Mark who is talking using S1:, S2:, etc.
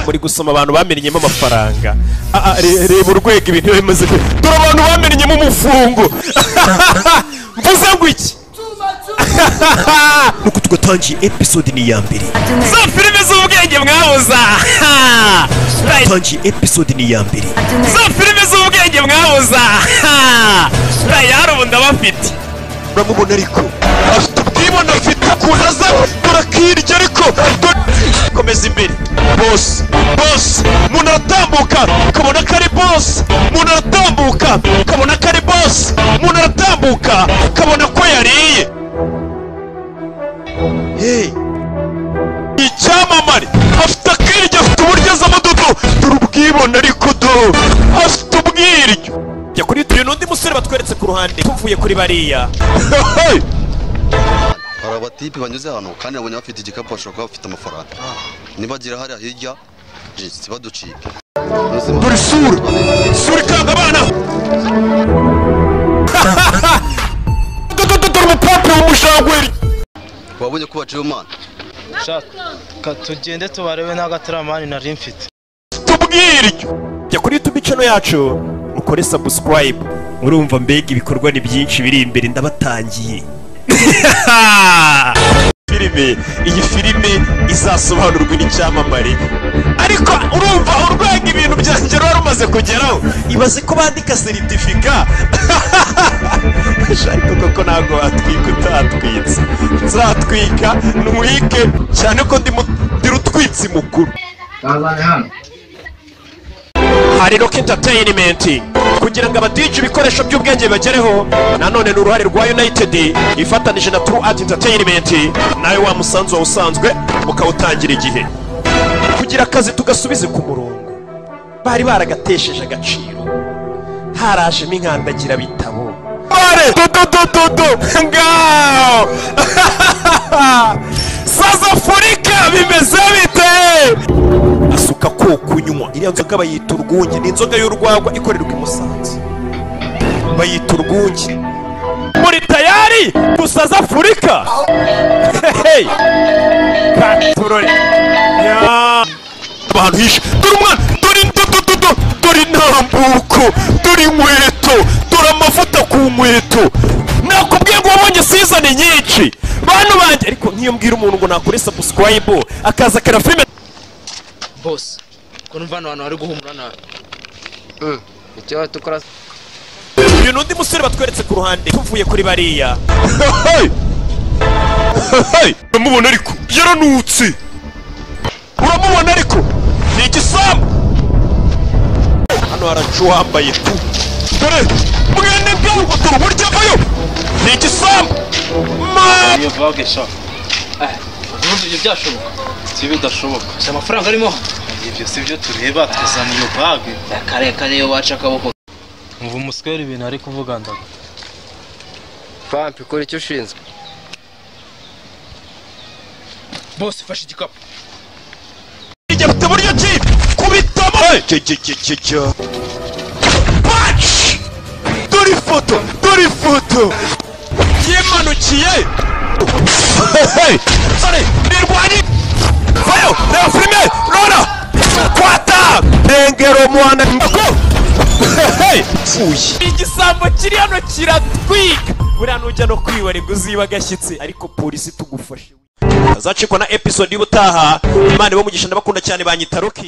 S1: muri gusoma abantu bamenyemo amafaranga. Reba urwego ibintu bimaze. Dore abantu bamenyemo umufungo. Mvuze ngo iki?
S2: Nuko tugatangiye episode ni ya mbere.
S1: Za filime z'ubwenge mwabuza.
S2: Tugatangiye episode ni ya mbere.
S1: Za filime z'ubwenge mwabuza. Tayari ubu ndabafite.
S2: Uramubona ariko
S1: afite ubwibone afite kuhaza turakirya ariko komeza imbere. Boss umuntu aratambuka ukabona ko ari boss, umuntu aratambuka ukabona ko ari boss, umuntu aratambuka ukabona ko yariye. Hey, icyamamare afite akirya, afite uburyo z'amadodo, dore ubwibone ariko afite ubwiryo. Jya kuri tuyo n'undi musore batweretse ku ruhande tuvuye kuri bariya.
S3: hari abatipe banyuze hano kandi nabonye bafite igikapu bashobora kuba bafite amafaranga. Nibagira hariya hirya baducike.
S1: Dore sura ikanga abana. Dore umupapa w'umushagweri.
S3: Wabonye ko baciye umwana?
S4: Shaka tugende tubarebe n'agataramani nari mfite.
S1: Tubwiryo. Jya kuri YouTube channel yacu ukore subscribe.
S2: urumva mbega ibikorwa ni byinshi biri imbere ndabatangiye.
S1: Iyi filime izasobanurwa n'icyamamare, ariko urumva urwego ibintu byanjye rero rumaze kugeraho. Ibaze ko bandika certificate. Ariko koko ntabwo watwika utatwitse. Nzatwika ntwike cyane ko ndi rutwitsi mukuru. Hari Rock Entertainment kugira ngo abadije ibikoresho by'ubwenge bagereho. Nanone n'uruhare rwa United ifatanije na True Art Entertainment, nawe wa musanzu usanzwe mukawutangira igihe kugira akazi tugasubize ku murongo. Bari baragatesheje agaciro, harajemo inkandagira bitabo. Bare ngao South Africa bimeze bite? Asuka ko kunywa iriya nzoga bayita urwunge, ni inzoga y'urwagwa ikorerwa i Musanze, bayita urwunge. Muri tayari South Africa. Hey, katurore ya abantu hishe. Dore umwana, dore intambuko, dore inkweto, dore amavuta ku nkweto. Nakubwiye ngo wabonye season nyinshi bantu banje, ariko nk'iyo mbwira umuntu ngo nakore subscribe akaza kara filime.
S4: Boss, ko numva abantu bari guhumura nabi. Icyo tukora
S1: uyu n'undi musore batweretse ku ruhande tuvuye kuri bariya. Uramubona ariko yaranutse. Uramubona ariko ni igisambu. Hano haracu wambaye tu. Dore mwene bwangu dore uburyo avayo. Ni igisambu.
S4: iyo vage sha. Ibyo byashoboka. Si bidashoboka. Si amafaranga arimo. Ibyo sivyo tureba twazana iyo vage. Kare yo waca akaboko. Umva umuswere ibintu ari kuvuga ndaga.
S5: Pampi kora icyo ushinzwe.
S4: Boss fashe igikapu.
S1: Ijya bite buryo ki kubitamo. Patch. Dore foto. Yemanukiye. Sorry, nirwani. Fayo, na filme, Rona. Kwata. Dengero mwana ndako. Igisambo kiri hano kiratwika. Buriya nujya no kwiwari guziba gashyitsi, ariko polisi tugufashe. Azacikwa na episode y'ubutaha. Imana ibamugisha ndabakunda cyane banyita Rocky.